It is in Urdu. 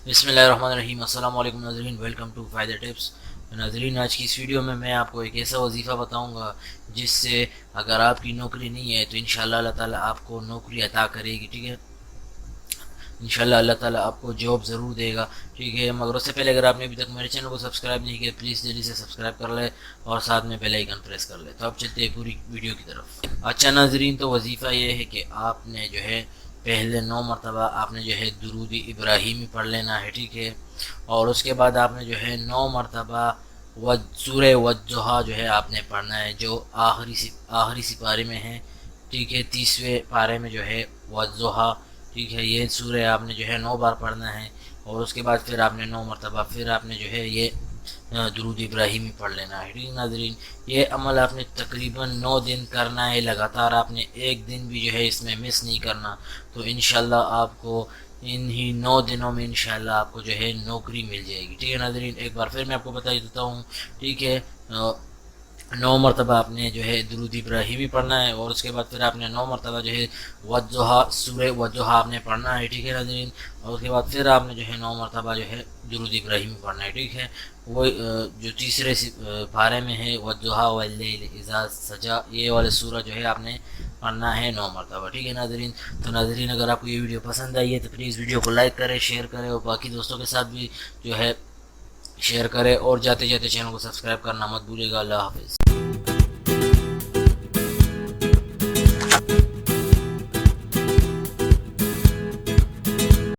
بسم اللہ الرحمن الرحیم۔ السلام علیکم ناظرین، ویلکم ٹو فائدہ ٹپس۔ ناظرین، آج کی اس ویڈیو میں آپ کو ایک ایسا وظیفہ بتاؤں گا جس سے اگر آپ کی نوکری نہیں ہے تو انشاءاللہ اللہ تعالیٰ آپ کو نوکری عطا کرے گی، ٹھیک ہے۔ انشاءاللہ اللہ تعالیٰ آپ کو جاب ضرور دے گا، ٹھیک ہے۔ مگر اس سے پہلے اگر آپ نے ابھی تک میرے چینل کو سبسکرائب نہیں کیا پلیز جلدی سے سبسکرائب کر لے اور ساتھ میں بیل آئیکن پریس کر لے۔ تو اب چلتے ہیں پوری ویڈیو کی طرف۔ اچھا ناظرین، تو وظیفہ یہ ہے کہ آپ نے جو ہے پہلے 9 مرتبہ آپ نے جو ہے درود ابراہیمی پڑھ لینا ہے، ٹھیک ہے۔ اور اس کے بعد آپ نے جو ہے 9 مرتبہ سورہ والضحیٰ جو ہے آپ نے پڑھنا ہے، جو آخری سپارے میں ہے، ٹھیک ہے۔ 30ویں پارے میں جو ہے والضحیٰ، ٹھیک ہے۔ یہ سورہ آپ نے جو ہے 9 بار پڑھنا ہے، اور اس کے بعد پھر آپ نے 9 مرتبہ پھر آپ نے جو ہے یہ درود ابراہیمی پڑھ لینا ہے، ٹھیک ہے ناظرین۔ یہ عمل آپ نے تقریباً 9 دن کرنا ہے لگاتار، آپ نے ایک دن بھی جو ہے اس میں مس نہیں کرنا۔ تو انشاءاللہ آپ کو انہی 9 دنوں میں انشاءاللہ آپ کو جو ہے نوکری مل جائے گی، ٹھیک ہے ناظرین۔ ایک بار پھر میں آپ کو بتا دیتا ہوں، ٹھیک ہے۔ 9 مرتبہ آپ نے جو ہے درود ابراہیمی پڑھنا ہے، اور اس کے بعد پھر آپ نے 9 مرتبہ جو ہے والضحیٰ سورہ والضحیٰ آپ نے پڑھنا ہے، ٹھیک ہے ناظرین۔ اور اس کے بعد پھر آپ نے جو ہے 9 مرتبہ جو ہے درود ابراہیمی پڑھنا ہے، ٹھیک ہے۔ وہ جو تیسرے پارے میں ہے والضحیٰ واللیل اذا سجا، یہ والے سورہ جو ہے آپ نے پڑھنا ہے 9 مرتبہ، ٹھیک ہے ناظرین۔ تو ناظرین، اگر آپ کو یہ ویڈیو پسند آئی ہے تو پلیز ویڈیو کو لائک کریں، شیئر کریں، اور باقی دوستوں کے ساتھ بھی جو ہے شیئر کریں، اور جاتے جاتے چینل کو سبسکرائب کرنا مت بھولیے گا۔ اللہ حافظ۔